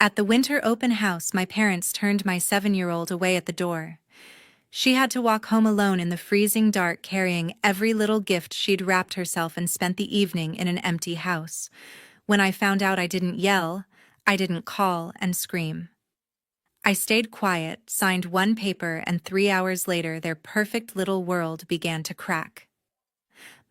At the winter open house, my parents turned my 7-year-old away at the door. She had to walk home alone in the freezing dark, carrying every little gift she'd wrapped herself, and spent the evening in an empty house. When I found out, I didn't yell, I didn't call and scream. I stayed quiet, signed one paper, and 3 hours later their perfect little world began to crack.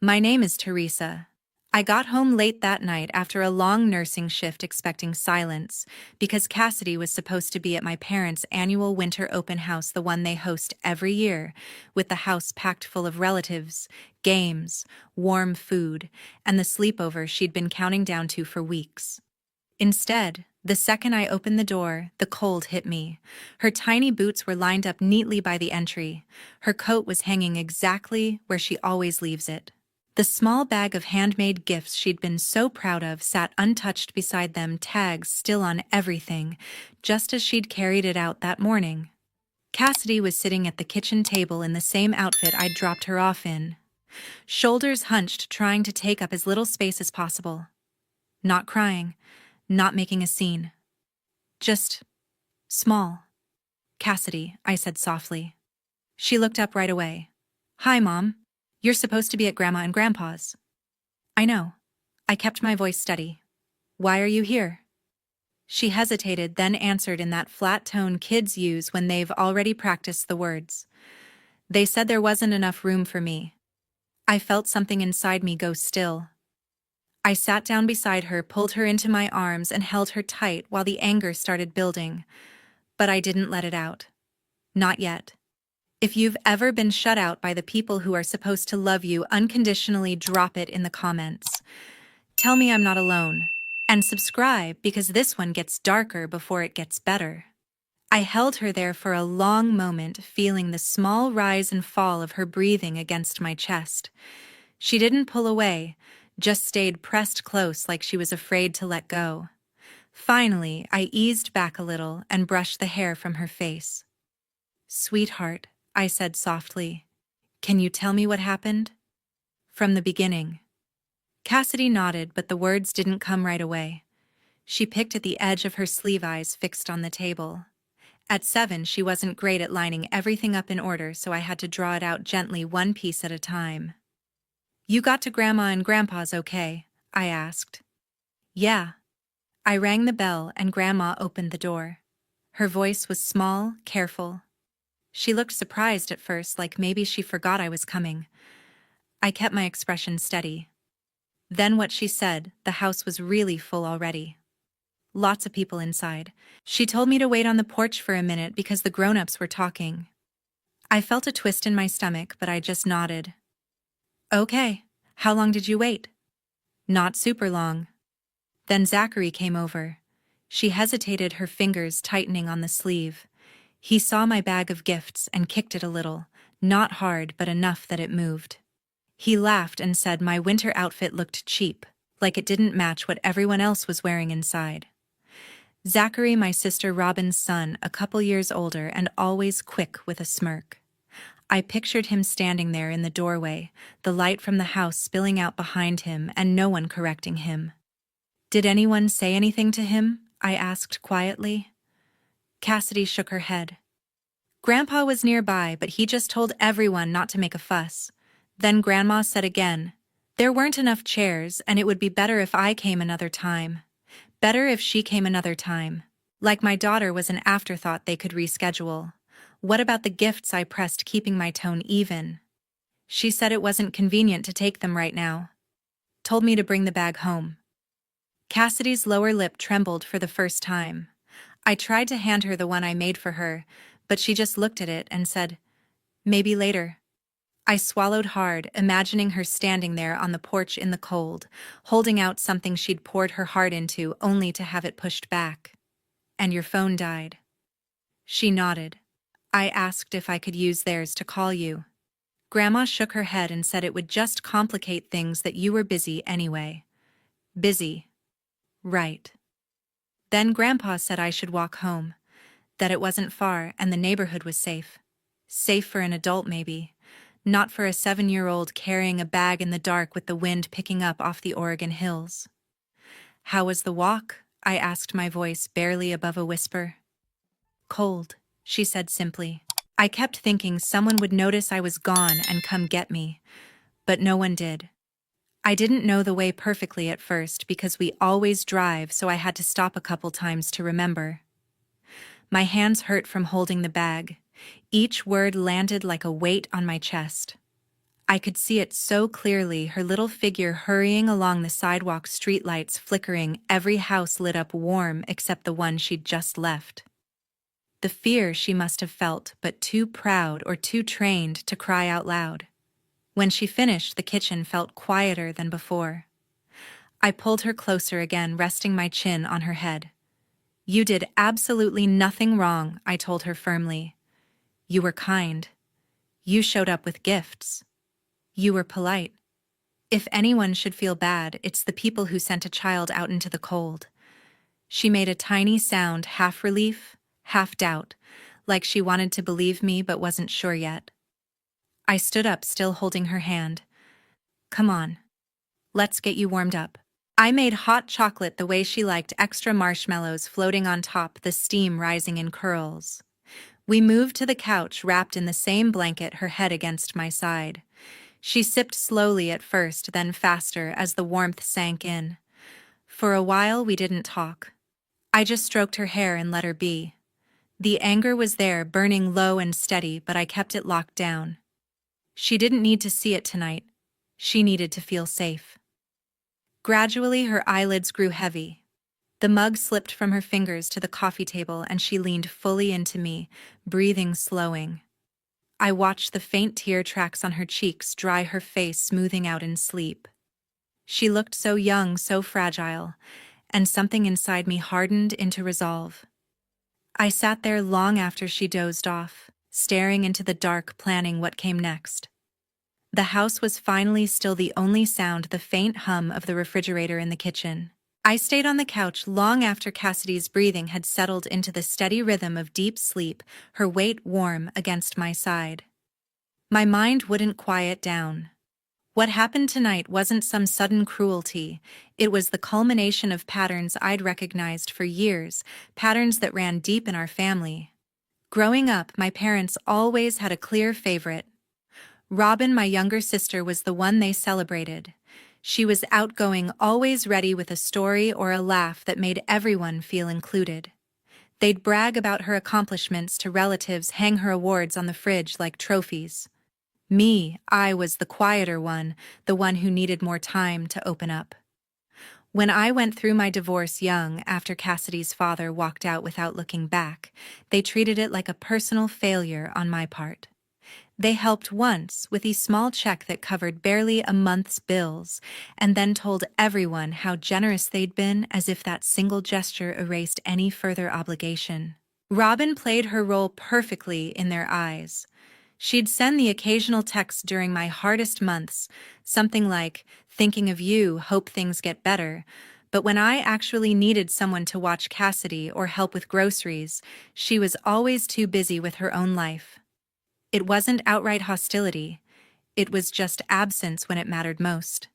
My name is Teresa. I got home late that night after a long nursing shift, expecting silence, because Cassidy was supposed to be at my parents' annual winter open house, the one they host every year, with the house packed full of relatives, games, warm food, and the sleepover she'd been counting down to for weeks. Instead, the second I opened the door, the cold hit me. Her tiny boots were lined up neatly by the entry. Her coat was hanging exactly where she always leaves it. The small bag of handmade gifts she'd been so proud of sat untouched beside them, tags still on everything, just as she'd carried it out that morning. Cassidy was sitting at the kitchen table in the same outfit I'd dropped her off in, shoulders hunched, trying to take up as little space as possible. Not crying, not making a scene. Just small. "Cassidy," I said softly. She looked up right away. "Hi, Mom. You're supposed to be at Grandma and Grandpa's." "I know." I kept my voice steady. "Why are you here?" She hesitated, then answered in that flat tone kids use when they've already practiced the words. "They said there wasn't enough room for me." I felt something inside me go still. I sat down beside her, pulled her into my arms, and held her tight while the anger started building. But I didn't let it out. Not yet. If you've ever been shut out by the people who are supposed to love you unconditionally, drop it in the comments. Tell me I'm not alone. And subscribe, because this one gets darker before it gets better. I held her there for a long moment, feeling the small rise and fall of her breathing against my chest. She didn't pull away, just stayed pressed close, like she was afraid to let go. Finally, I eased back a little and brushed the hair from her face. "Sweetheart," I said softly, "can you tell me what happened?" "From the beginning." Cassidy nodded, but the words didn't come right away. She picked at the edge of her sleeve, eyes fixed on the table. At 7, she wasn't great at lining everything up in order, so I had to draw it out gently, one piece at a time. "You got to Grandma and Grandpa's okay?" I asked. "Yeah." I rang the bell and Grandma opened the door. Her voice was small, careful. She looked surprised at first, like maybe she forgot I was coming. I kept my expression steady. Then what she said, the house was really full already. Lots of people inside. She told me to wait on the porch for a minute because the grown-ups were talking. I felt a twist in my stomach, but I just nodded. "Okay, how long did you wait?" "Not super long." Then Zachary came over. She hesitated, her fingers tightening on the sleeve. He saw my bag of gifts and kicked it a little, not hard but enough that it moved. He laughed and said my winter outfit looked cheap, like it didn't match what everyone else was wearing inside. Zachary, my sister Robyn's son, a couple years older and always quick with a smirk. I pictured him standing there in the doorway, the light from the house spilling out behind him and no one correcting him. "Did anyone say anything to him?" I asked quietly. Cassidy shook her head. "Grandpa was nearby, but he just told everyone not to make a fuss." Then Grandma said again, "There weren't enough chairs, and it would be better if I came another time. Better if she came another time. Like my daughter was an afterthought they could reschedule. What about the gifts?" I pressed, keeping my tone even. "She said it wasn't convenient to take them right now. Told me to bring the bag home." Cassidy's lower lip trembled for the first time. I tried to hand her the one I made for her, but she just looked at it and said, "Maybe later." I swallowed hard, imagining her standing there on the porch in the cold, holding out something she'd poured her heart into, only to have it pushed back. "And your phone died." She nodded. I asked if I could use theirs to call you. Grandma shook her head and said it would just complicate things, that you were busy anyway. Busy. Right. Then Grandpa said I should walk home, that it wasn't far and the neighborhood was safe. Safe for an adult, maybe. Not for a 7-year-old carrying a bag in the dark with the wind picking up off the Oregon hills. "How was the walk?" I asked, my voice barely above a whisper. Cold, she said simply. I kept thinking someone would notice I was gone and come get me, but no one did. I didn't know the way perfectly at first because we always drive, so I had to stop a couple times to remember. My hands hurt from holding the bag. Each word landed like a weight on my chest. I could see it so clearly, her little figure hurrying along the sidewalk, streetlights flickering, every house lit up warm except the one she'd just left. The fear she must have felt, but too proud or too trained to cry out loud. When she finished, the kitchen felt quieter than before. I pulled her closer again, resting my chin on her head. You did absolutely nothing wrong, I told her firmly. You were kind. You showed up with gifts. You were polite. If anyone should feel bad, it's the people who sent a child out into the cold. She made a tiny sound, half relief, half doubt, like she wanted to believe me but wasn't sure yet. I stood up, still holding her hand. Come on. Let's get you warmed up. I made hot chocolate the way she liked, extra marshmallows floating on top, the steam rising in curls. We moved to the couch, wrapped in the same blanket, her head against my side. She sipped slowly at first, then faster as the warmth sank in. For a while we didn't talk. I just stroked her hair and let her be. The anger was there, burning low and steady, but I kept it locked down. She didn't need to see it tonight. She needed to feel safe. Gradually, her eyelids grew heavy. The mug slipped from her fingers to the coffee table and she leaned fully into me, breathing slowing. I watched the faint tear tracks on her cheeks dry her face, smoothing out in sleep. She looked so young, so fragile, and something inside me hardened into resolve. I sat there long after she dozed off, staring into the dark, planning what came next. The house was finally still, the only sound the faint hum of the refrigerator in the kitchen. I stayed on the couch long after Cassidy's breathing had settled into the steady rhythm of deep sleep, her weight warm against my side. My mind wouldn't quiet down. What happened tonight wasn't some sudden cruelty. It was the culmination of patterns I'd recognized for years, patterns that ran deep in our family. Growing up, my parents always had a clear favorite. Robyn, my younger sister, was the one they celebrated. She was outgoing, always ready with a story or a laugh that made everyone feel included. They'd brag about her accomplishments to relatives, hang her awards on the fridge like trophies. Me, I was the quieter one, the one who needed more time to open up. When I went through my divorce young, after Cassidy's father walked out without looking back, they treated it like a personal failure on my part. They helped once with a small check that covered barely a month's bills, and then told everyone how generous they'd been, as if that single gesture erased any further obligation. Robyn played her role perfectly in their eyes. She'd send the occasional text during my hardest months, something like, "Thinking of you, hope things get better." But when I actually needed someone to watch Cassidy or help with groceries, she was always too busy with her own life. It wasn't outright hostility. It was just absence when it mattered most.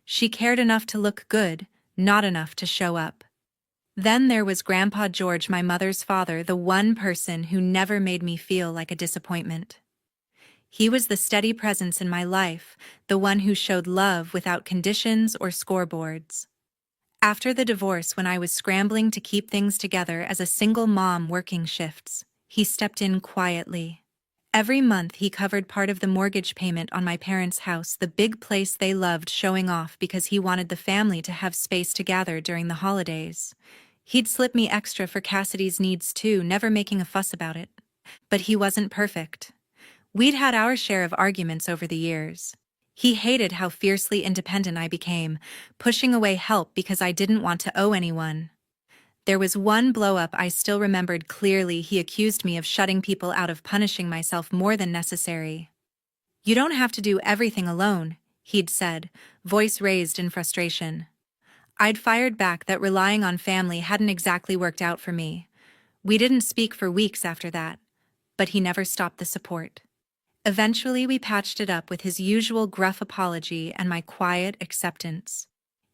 She cared enough to look good, not enough to show up. Then there was Grandpa George, my mother's father, the one person who never made me feel like a disappointment. He was the steady presence in my life, the one who showed love without conditions or scoreboards. After the divorce, when I was scrambling to keep things together as a single mom working shifts, he stepped in quietly. Every month he covered part of the mortgage payment on my parents' house, the big place they loved, showing off because he wanted the family to have space to gather during the holidays. He'd slip me extra for Cassidy's needs too, never making a fuss about it. But he wasn't perfect. We'd had our share of arguments over the years. He hated how fiercely independent I became, pushing away help because I didn't want to owe anyone. There was one blow-up I still remembered clearly. He accused me of shutting people out, of punishing myself more than necessary. "You don't have to do everything alone," he'd said, voice raised in frustration. I'd fired back that relying on family hadn't exactly worked out for me. We didn't speak for weeks after that, but he never stopped the support. Eventually we patched it up with his usual gruff apology and my quiet acceptance.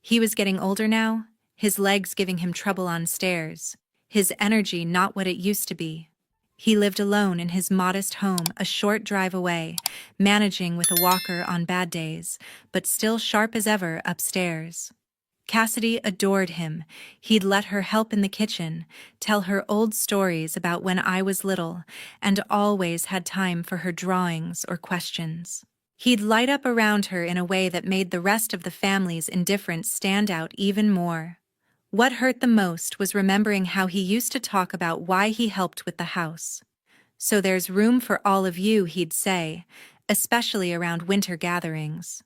He was getting older now, his legs giving him trouble on stairs, his energy not what it used to be. He lived alone in his modest home a short drive away, managing with a walker on bad days, but still sharp as ever upstairs. Cassidy adored him. He'd let her help in the kitchen, tell her old stories about when I was little, and always had time for her drawings or questions. He'd light up around her in a way that made the rest of the family's indifference stand out even more. What hurt the most was remembering how he used to talk about why he helped with the house. "So there's room for all of you," he'd say, especially around winter gatherings.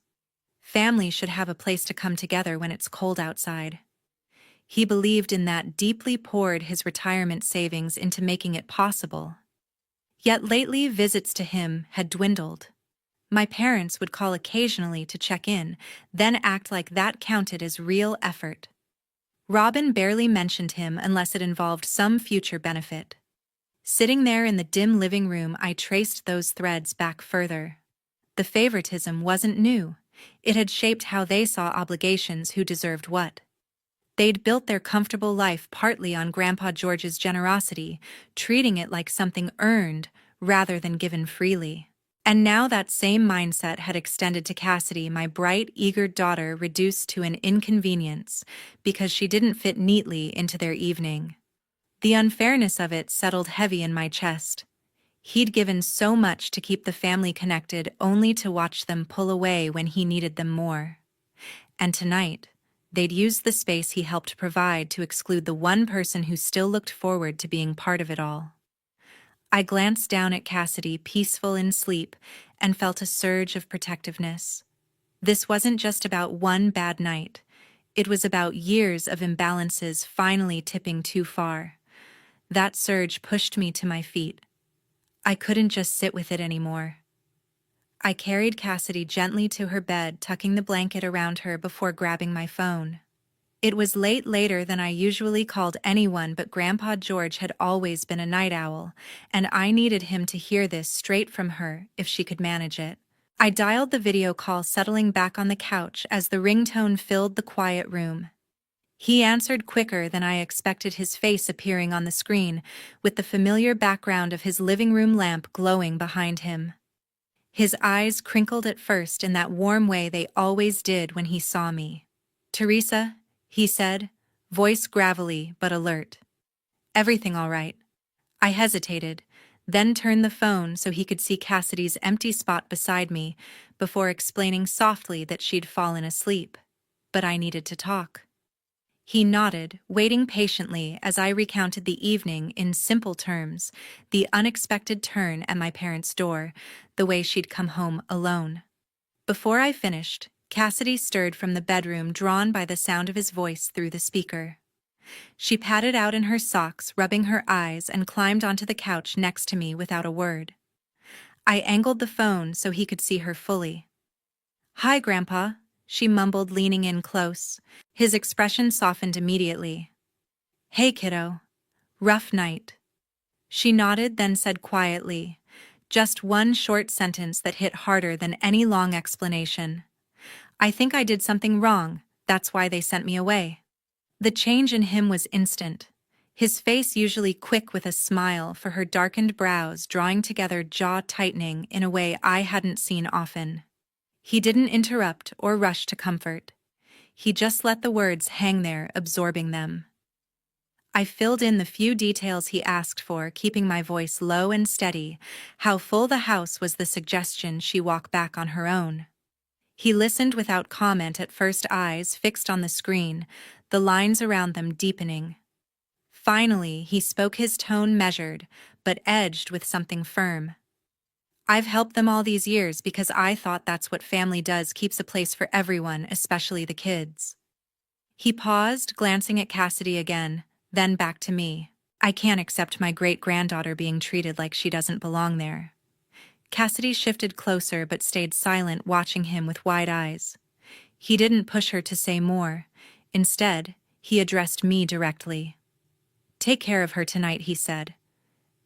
Family should have a place to come together when it's cold outside. He believed in that, deeply poured his retirement savings into making it possible. Yet lately, visits to him had dwindled. My parents would call occasionally to check in, then act like that counted as real effort. Robyn barely mentioned him unless it involved some future benefit. Sitting there in the dim living room, I traced those threads back further. The favoritism wasn't new. It had shaped how they saw obligations, who deserved what. They'd built their comfortable life partly on Grandpa George's generosity, treating it like something earned rather than given freely. And now that same mindset had extended to Cassidy, my bright, eager daughter, reduced to an inconvenience because she didn't fit neatly into their evening. The unfairness of it settled heavy in my chest. He'd given so much to keep the family connected, only to watch them pull away when he needed them more. And tonight, they'd used the space he helped provide to exclude the one person who still looked forward to being part of it all. I glanced down at Cassidy, peaceful in sleep, and felt a surge of protectiveness. This wasn't just about one bad night. It was about years of imbalances finally tipping too far. That surge pushed me to my feet. I couldn't just sit with it anymore. I carried Cassidy gently to her bed, tucking the blanket around her before grabbing my phone. It was later than I usually called anyone, but Grandpa George had always been a night owl, and I needed him to hear this straight from her if she could manage it. I dialed the video call, settling back on the couch as the ringtone filled the quiet room. He answered quicker than I expected, his face appearing on the screen, with the familiar background of his living room lamp glowing behind him. His eyes crinkled at first in that warm way they always did when he saw me. "Teresa," he said, voice gravelly but alert. "Everything all right?" I hesitated, then turned the phone so he could see Cassidy's empty spot beside me before explaining softly that she'd fallen asleep. But I needed to talk. He nodded, waiting patiently as I recounted the evening in simple terms, the unexpected turn at my parents' door, the way she'd come home alone. Before I finished, Cassidy stirred from the bedroom, drawn by the sound of his voice through the speaker. She padded out in her socks, rubbing her eyes, and climbed onto the couch next to me without a word. I angled the phone so he could see her fully. "Hi, Grandpa," she mumbled, leaning in close. His expression softened immediately. "Hey, kiddo. Rough night." She nodded, then said quietly, just one short sentence that hit harder than any long explanation. "I think I did something wrong. That's why they sent me away." The change in him was instant. His face, usually quick with a smile, for her darkened brows drawing together, jaw tightening in a way I hadn't seen often. He didn't interrupt or rush to comfort. He just let the words hang there, absorbing them. I filled in the few details he asked for, keeping my voice low and steady. How full the house was the suggestion she walk back on her own. He listened without comment at first, eyes fixed on the screen, the lines around them deepening. Finally, he spoke, his tone measured, but edged with something firm. "I've helped them all these years because I thought that's what family does, keeps a place for everyone, especially the kids." He paused, glancing at Cassidy again, then back to me. "I can't accept my great-granddaughter being treated like she doesn't belong there." Cassidy shifted closer but stayed silent, watching him with wide eyes. He didn't push her to say more. Instead, he addressed me directly. "Take care of her tonight," he said.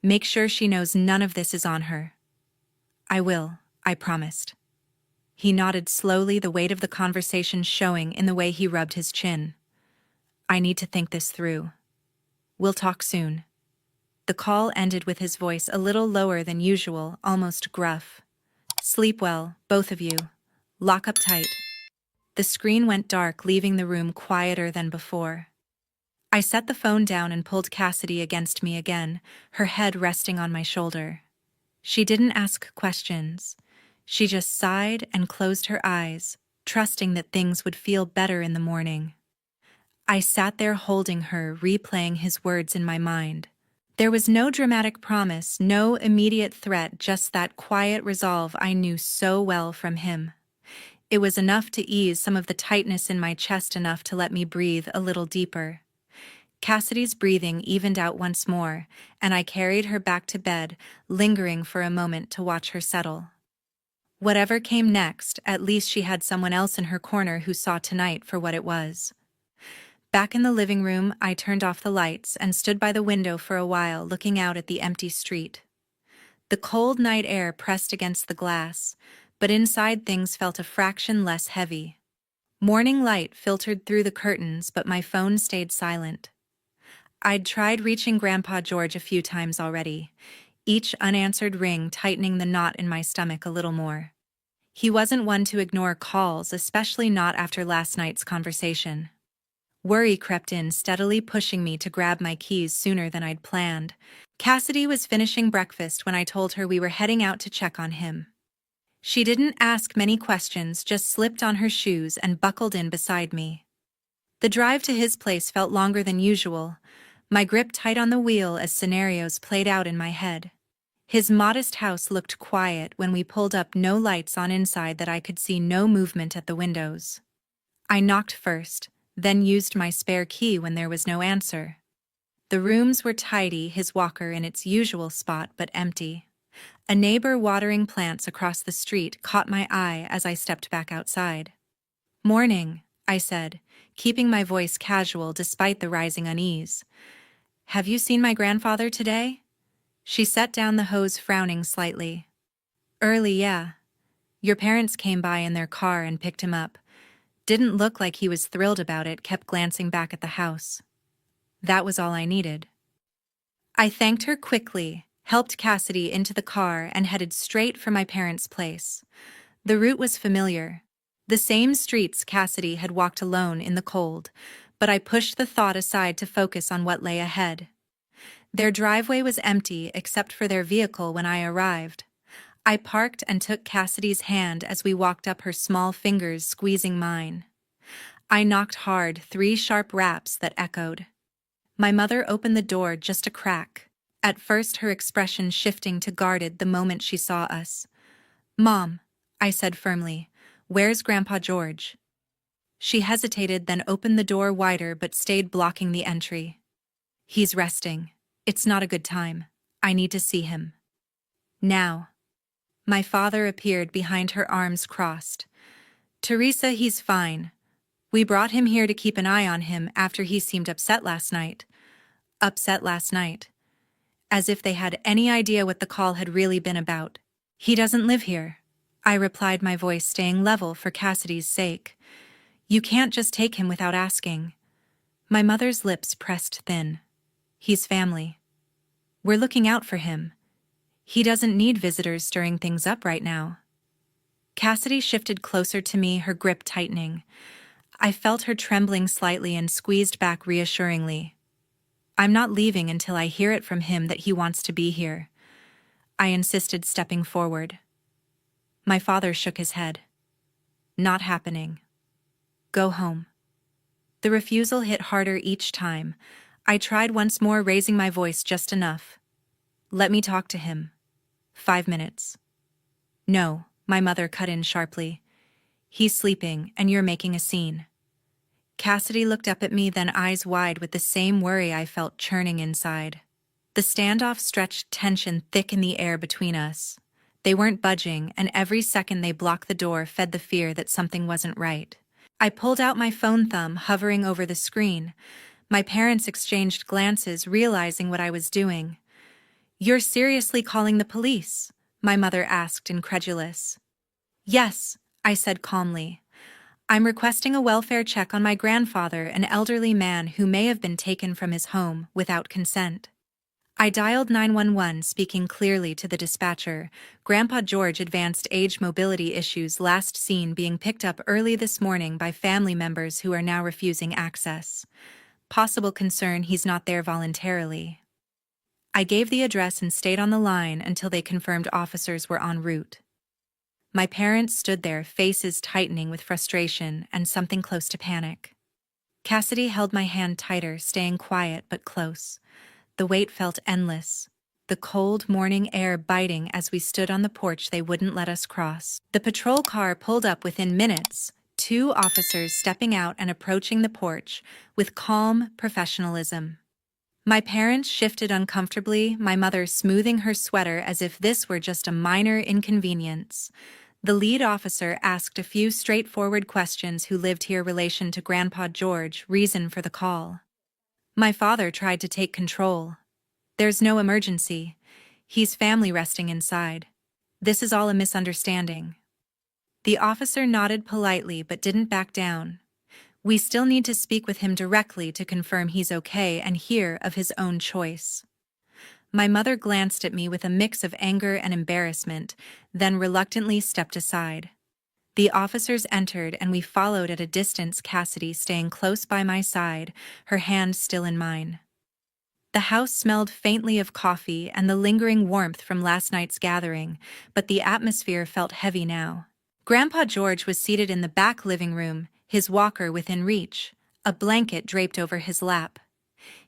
"Make sure she knows none of this is on her." "I will," I promised. He nodded slowly, the weight of the conversation showing in the way he rubbed his chin. I need to think this through. We'll talk soon. The call ended with his voice a little lower than usual, almost gruff. Sleep well, both of you. Lock up tight. The screen went dark, leaving the room quieter than before. I set the phone down and pulled Cassidy against me again, her head resting on my shoulder. She didn't ask questions. She just sighed and closed her eyes, trusting that things would feel better in the morning. I sat there holding her, replaying his words in my mind. There was no dramatic promise, no immediate threat, just that quiet resolve I knew so well from him. It was enough to ease some of the tightness in my chest, enough to let me breathe a little deeper. Cassidy's breathing evened out once more, and I carried her back to bed, lingering for a moment to watch her settle. Whatever came next, at least she had someone else in her corner who saw tonight for what it was. Back in the living room, I turned off the lights and stood by the window for a while, looking out at the empty street. The cold night air pressed against the glass, but inside things felt a fraction less heavy. Morning light filtered through the curtains, but my phone stayed silent. I'd tried reaching Grandpa George a few times already, each unanswered ring tightening the knot in my stomach a little more. He wasn't one to ignore calls, especially not after last night's conversation. Worry crept in, steadily pushing me to grab my keys sooner than I'd planned. Cassidy was finishing breakfast when I told her we were heading out to check on him. She didn't ask many questions, just slipped on her shoes and buckled in beside me. The drive to his place felt longer than usual, my grip tight on the wheel as scenarios played out in my head. His modest house looked quiet when we pulled up, no lights on inside that I could see, no movement at the windows. I knocked first, then used my spare key when there was no answer. The rooms were tidy, his walker in its usual spot but empty. A neighbor watering plants across the street caught my eye as I stepped back outside. "Morning," I said, keeping my voice casual despite the rising unease. "Have you seen my grandfather today?" She set down the hose, frowning slightly. "Early, yeah. Your parents came by in their car and picked him up. Didn't look like he was thrilled about it, kept glancing back at the house." That was all I needed. I thanked her quickly, helped Cassidy into the car, and headed straight for my parents' place. The route was familiar. The same streets Cassidy had walked alone in the cold, but I pushed the thought aside to focus on what lay ahead. Their driveway was empty except for their vehicle when I arrived. I parked and took Cassidy's hand as we walked up, her small fingers squeezing mine. I knocked hard, 3 sharp raps that echoed. My mother opened the door just a crack, at first her expression shifting to guarded the moment she saw us. "Mom," I said firmly, "where's Grandpa George?" She hesitated, then opened the door wider but stayed blocking the entry. "He's resting. It's not a good time. I need to see him. Now." My father appeared behind her, arms crossed. "Teresa, he's fine. We brought him here to keep an eye on him after he seemed upset last night." Upset last night. As if they had any idea what the call had really been about. "He doesn't live here," I replied, my voice staying level for Cassidy's sake. "You can't just take him without asking." My mother's lips pressed thin. "He's family. We're looking out for him. He doesn't need visitors stirring things up right now." Cassidy shifted closer to me, her grip tightening. I felt her trembling slightly and squeezed back reassuringly. "I'm not leaving until I hear it from him that he wants to be here," I insisted, stepping forward. My father shook his head. "Not happening. Go home." The refusal hit harder each time. I tried once more, raising my voice just enough. "Let me talk to him. 5 minutes." "No," my mother cut in sharply. "He's sleeping, and you're making a scene." Cassidy looked up at me, then eyes wide with the same worry I felt churning inside. The standoff stretched, tension thick in the air between us. They weren't budging, and every second they blocked the door fed the fear that something wasn't right. I pulled out my phone, thumb hovering over the screen. My parents exchanged glances, realizing what I was doing. "You're seriously calling the police?" my mother asked, incredulous. "Yes," I said calmly. I'm requesting a welfare check on my grandfather, an elderly man who may have been taken from his home without consent. I dialed 911, speaking clearly to the dispatcher. Grandpa George advanced age mobility issues, last seen being picked up early this morning by family members who are now refusing access. Possible concern he's not there voluntarily. I gave the address and stayed on the line until they confirmed officers were en route. My parents stood there, faces tightening with frustration and something close to panic. Cassidy held my hand tighter, staying quiet but close. The wait felt endless, the cold morning air biting as we stood on the porch they wouldn't let us cross. The patrol car pulled up within minutes, 2 officers stepping out and approaching the porch with calm professionalism. My parents shifted uncomfortably, my mother smoothing her sweater as if this were just a minor inconvenience. The lead officer asked a few straightforward questions: who lived here, relation to Grandpa George, reason for the call. My father tried to take control. There's no emergency. He's family resting inside. This is all a misunderstanding. The officer nodded politely but didn't back down. We still need to speak with him directly to confirm he's okay and hear of his own choice. My mother glanced at me with a mix of anger and embarrassment, then reluctantly stepped aside. The officers entered and we followed at a distance, Cassidy staying close by my side, her hand still in mine. The house smelled faintly of coffee and the lingering warmth from last night's gathering, but the atmosphere felt heavy now. Grandpa George was seated in the back living room, his walker within reach, a blanket draped over his lap.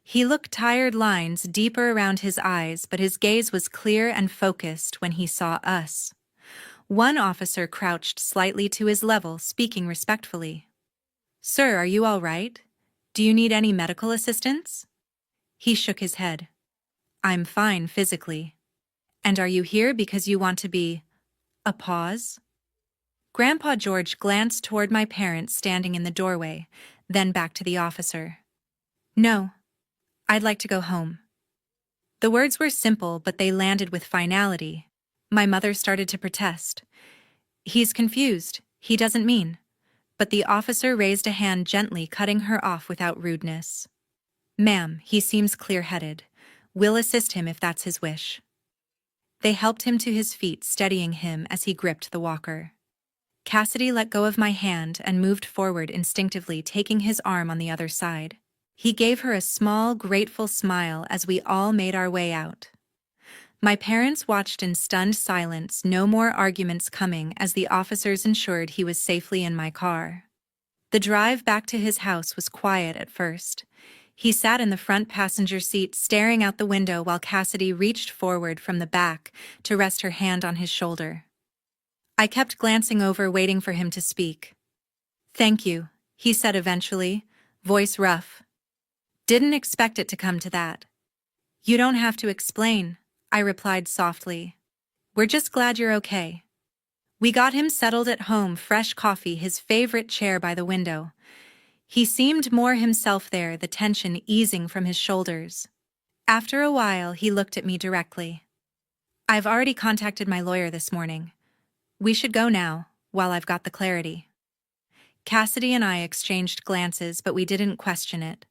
He looked tired, lines deeper around his eyes, but his gaze was clear and focused when he saw us. One officer crouched slightly to his level, speaking respectfully. "Sir, are you all right? Do you need any medical assistance?" He shook his head. "I'm fine physically." "And are you here because you want to be—" A pause. Grandpa George glanced toward my parents standing in the doorway, then back to the officer. "No. I'd like to go home." The words were simple, but they landed with finality. My mother started to protest. "He's confused. He doesn't mean." But the officer raised a hand, gently cutting her off without rudeness. "Ma'am, he seems clear-headed. We'll assist him if that's his wish." They helped him to his feet, steadying him as he gripped the walker. Cassidy let go of my hand and moved forward instinctively, taking his arm on the other side. He gave her a small, grateful smile as we all made our way out. My parents watched in stunned silence, no more arguments coming as the officers ensured he was safely in my car. The drive back to his house was quiet at first. He sat in the front passenger seat, staring out the window while Cassidy reached forward from the back to rest her hand on his shoulder. I kept glancing over, waiting for him to speak. "Thank you," he said eventually, voice rough. "Didn't expect it to come to that." "You don't have to explain," I replied softly. "We're just glad you're okay." We got him settled at home, fresh coffee, his favorite chair by the window. He seemed more himself there, the tension easing from his shoulders. After a while, he looked at me directly. "I've already contacted my lawyer this morning. We should go now, while I've got the clarity." Cassidy and I exchanged glances, but we didn't question it.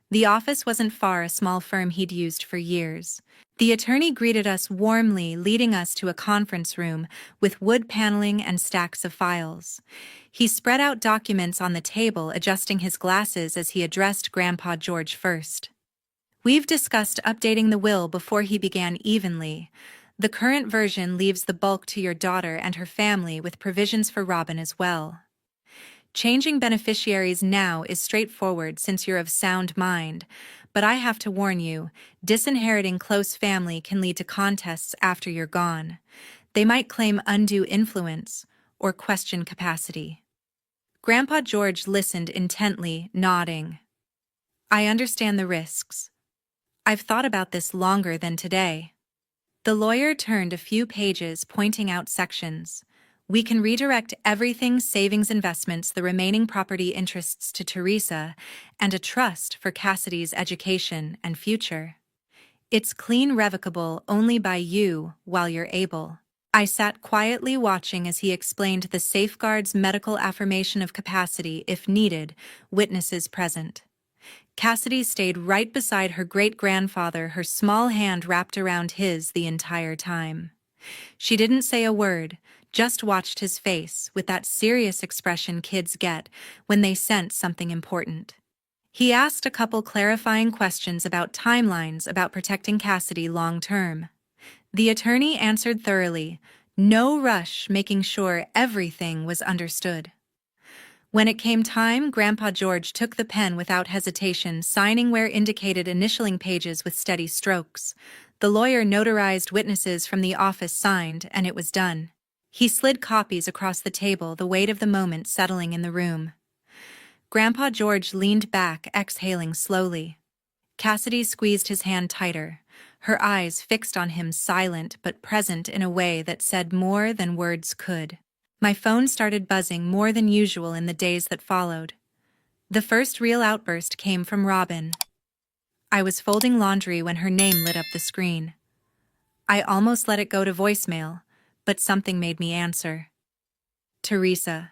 The office wasn't far, a small firm he'd used for years. The attorney greeted us warmly, leading us to a conference room with wood paneling and stacks of files. He spread out documents on the table, adjusting his glasses as he addressed Grandpa George first. "We've discussed updating the will," before he began evenly. "The current version leaves the bulk to your daughter and her family, with provisions for Robyn as well. Changing beneficiaries now is straightforward since you're of sound mind, but I have to warn you, disinheriting close family can lead to contests after you're gone. They might claim undue influence or question capacity." Grandpa George listened intently, nodding. "I understand the risks. I've thought about this longer than today." The lawyer turned a few pages, pointing out sections. "We can redirect everything: savings, investments, the remaining property interests to Teresa, and a trust for Cassidy's education and future. It's clean, revocable only by you while you're able." I sat quietly watching as he explained the safeguards medical affirmation of capacity if needed, witnesses present. Cassidy stayed right beside her great-grandfather, her small hand wrapped around his the entire time. She didn't say a word, just watched his face with that serious expression kids get when they sense something important. He asked a couple clarifying questions about timelines about protecting Cassidy long-term. The attorney answered thoroughly, no rush, making sure everything was understood. When it came time, Grandpa George took the pen without hesitation, signing where indicated, initialing pages with steady strokes. The lawyer notarized, witnesses from the office signed, and it was done. He slid copies across the table, the weight of the moment settling in the room. Grandpa George leaned back, exhaling slowly. Cassidy squeezed his hand tighter, her eyes fixed on him, silent but present in a way that said more than words could. My phone started buzzing more than usual in the days that followed. The first real outburst came from Robyn. I was folding laundry when her name lit up the screen. I almost let it go to voicemail, but something made me answer. Teresa.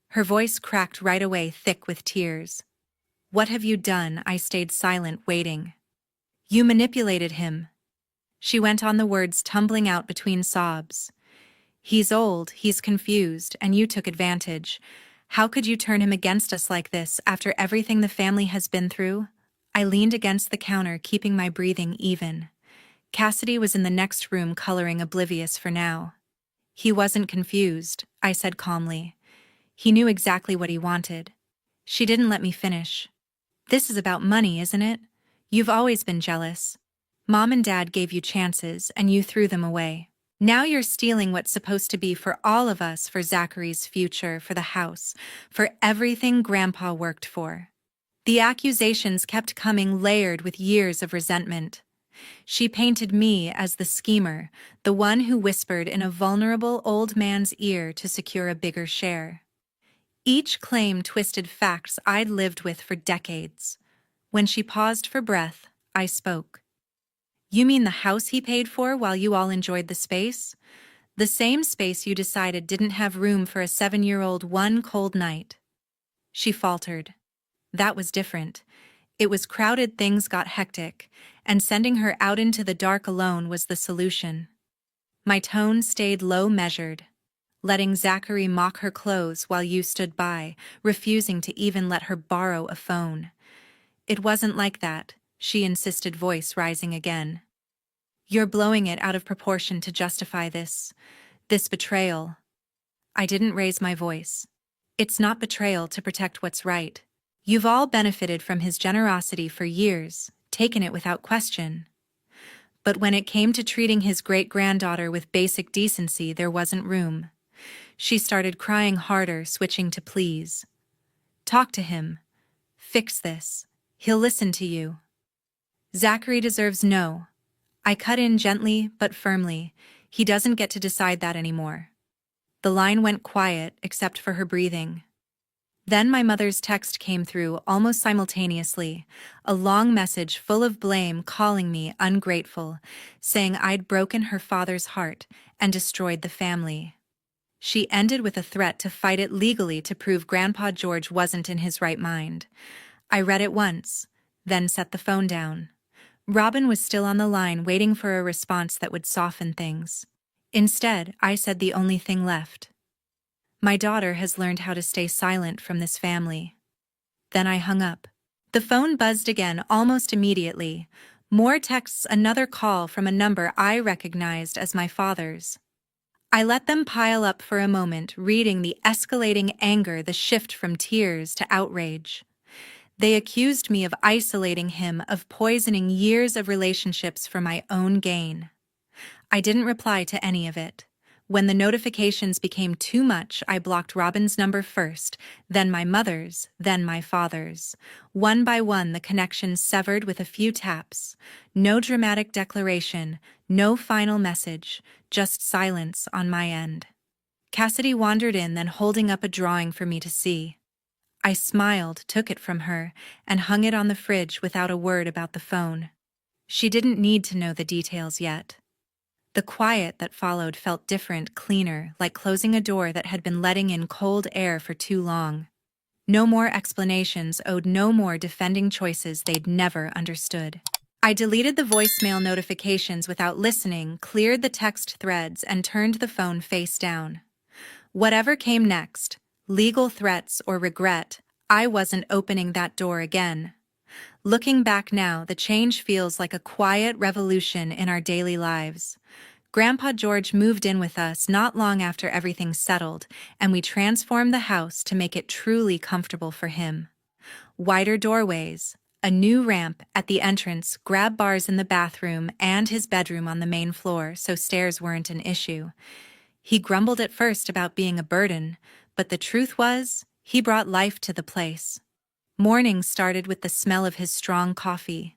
Her voice cracked right away, thick with tears. What have you done? I stayed silent, waiting. You manipulated him. She went on, the words tumbling out between sobs. He's old, he's confused, and you took advantage. How could you turn him against us like this after everything the family has been through? I leaned against the counter, keeping my breathing even. Cassidy was in the next room, coloring, oblivious for now. He wasn't confused, I said calmly. He knew exactly what he wanted. She didn't let me finish. This is about money, isn't it? You've always been jealous. Mom and Dad gave you chances, and you threw them away. Now you're stealing what's supposed to be for all of us, for Zachary's future, for the house, for everything Grandpa worked for. The accusations kept coming, layered with years of resentment. She painted me as the schemer, the one who whispered in a vulnerable old man's ear to secure a bigger share. Each claim twisted facts I'd lived with for decades. When she paused for breath, I spoke. You mean the house he paid for while you all enjoyed the space? The same space you decided didn't have room for a 7-year-old one cold night. She faltered. That was different. It was crowded, things got hectic, and sending her out into the dark alone was the solution. My tone stayed low, measured. Letting Zachary mock her clothes while you stood by, refusing to even let her borrow a phone. It wasn't like that, she insisted, voice rising again. You're blowing it out of proportion to justify this betrayal. I didn't raise my voice. It's not betrayal to protect what's right. You've all benefited from his generosity for years, taken it without question. But when it came to treating his great-granddaughter with basic decency, there wasn't room. She started crying harder, switching to please. Talk to him. Fix this. He'll listen to you. Zachary deserves no. I cut in gently but firmly. He doesn't get to decide that anymore. The line went quiet except for her breathing. Then my mother's text came through almost simultaneously, a long message full of blame, calling me ungrateful, saying I'd broken her father's heart and destroyed the family. She ended with a threat to fight it legally to prove Grandpa George wasn't in his right mind. I read it once, then set the phone down. Robyn was still on the line, waiting for a response that would soften things. Instead, I said the only thing left. My daughter has learned how to stay silent from this family. Then I hung up. The phone buzzed again almost immediately. More texts, another call from a number I recognized as my father's. I let them pile up for a moment, reading the escalating anger, the shift from tears to outrage. They accused me of isolating him, of poisoning years of relationships for my own gain. I didn't reply to any of it. When the notifications became too much, I blocked Robyn's number first, then my mother's, then my father's. One by one, the connections severed with a few taps. No dramatic declaration, no final message, just silence on my end. Cassidy wandered in, then holding up a drawing for me to see. I smiled, took it from her, and hung it on the fridge without a word about the phone. She didn't need to know the details yet. The quiet that followed felt different, cleaner, like closing a door that had been letting in cold air for too long. No more explanations, owed no more defending choices they'd never understood. I deleted the voicemail notifications without listening, cleared the text threads, and turned the phone face down. Whatever came next, legal threats or regret, I wasn't opening that door again. Looking back now, the change feels like a quiet revolution in our daily lives. Grandpa George moved in with us not long after everything settled, and we transformed the house to make it truly comfortable for him. Wider doorways, a new ramp at the entrance, grab bars in the bathroom, and his bedroom on the main floor so stairs weren't an issue. He grumbled at first about being a burden, but the truth was, he brought life to the place. Mornings started with the smell of his strong coffee.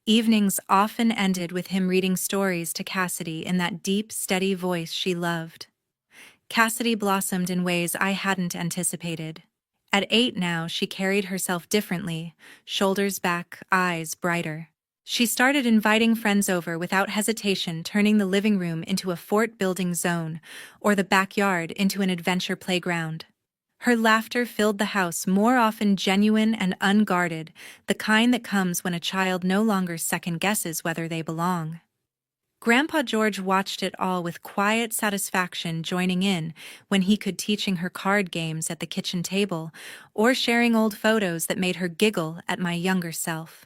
Evenings often ended with him reading stories to Cassidy in that deep, steady voice she loved. Cassidy blossomed in ways I hadn't anticipated. At 8 now, she carried herself differently, shoulders back, eyes brighter. She started inviting friends over without hesitation, turning the living room into a fort-building zone, or the backyard into an adventure playground. Her laughter filled the house, more often genuine and unguarded, the kind that comes when a child no longer second-guesses whether they belong. Grandpa George watched it all with quiet satisfaction, joining in when he could, teaching her card games at the kitchen table, or sharing old photos that made her giggle at my younger self.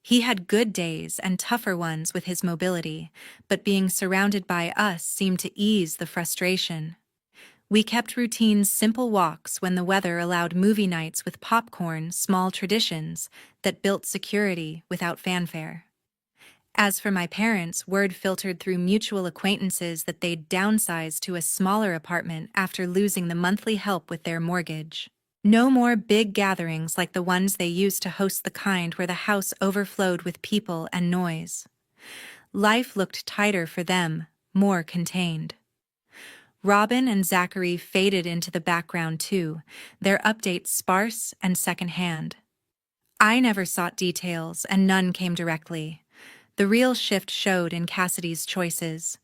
He had good days and tougher ones with his mobility, but being surrounded by us seemed to ease the frustration. We kept routines, simple walks when the weather allowed, movie nights with popcorn, small traditions that built security without fanfare. As for my parents, word filtered through mutual acquaintances that they'd downsized to a smaller apartment after losing the monthly help with their mortgage. No more big gatherings like the ones they used to host, the kind where the house overflowed with people and noise. Life looked tighter for them, more contained. Robyn and Zachary faded into the background too, their updates sparse and secondhand. I never sought details, and none came directly. The real shift showed in Cassidy's choices.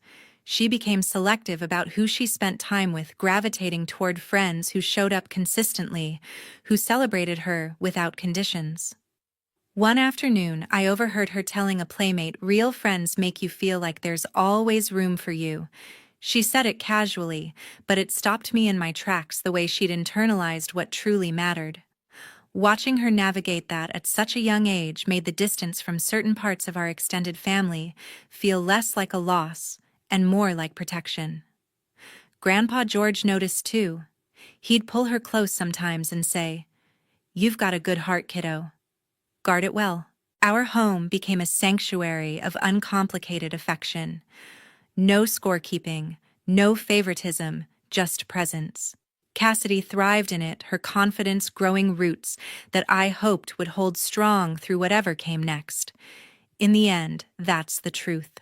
She became selective about who she spent time with, gravitating toward friends who showed up consistently, who celebrated her without conditions. One afternoon, I overheard her telling a playmate, "Real friends make you feel like there's always room for you." She said it casually, but it stopped me in my tracks, the way she'd internalized what truly mattered. Watching her navigate that at such a young age made the distance from certain parts of our extended family feel less like a loss and more like protection. Grandpa George noticed too. He'd pull her close sometimes and say, "You've got a good heart, kiddo. Guard it well." Our home became a sanctuary of uncomplicated affection. No scorekeeping, no favoritism, just presence. Cassidy thrived in it, her confidence growing roots that I hoped would hold strong through whatever came next. In the end, that's the truth.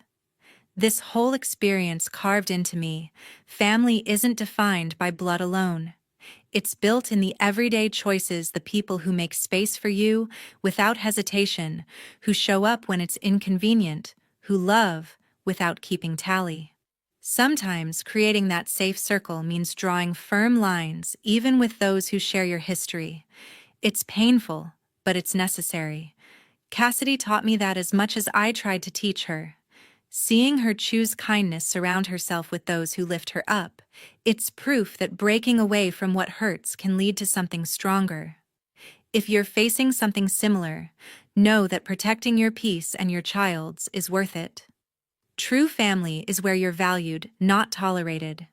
This whole experience carved into me. Family isn't defined by blood alone. It's built in the everyday choices, the people who make space for you without hesitation, who show up when it's inconvenient, who love without keeping tally. Sometimes creating that safe circle means drawing firm lines, even with those who share your history. It's painful, but it's necessary. Cassidy taught me that as much as I tried to teach her. Seeing her choose kindness, surround herself with those who lift her up, it's proof that breaking away from what hurts can lead to something stronger. If you're facing something similar, know that protecting your peace and your child's is worth it. True family is where you're valued, not tolerated.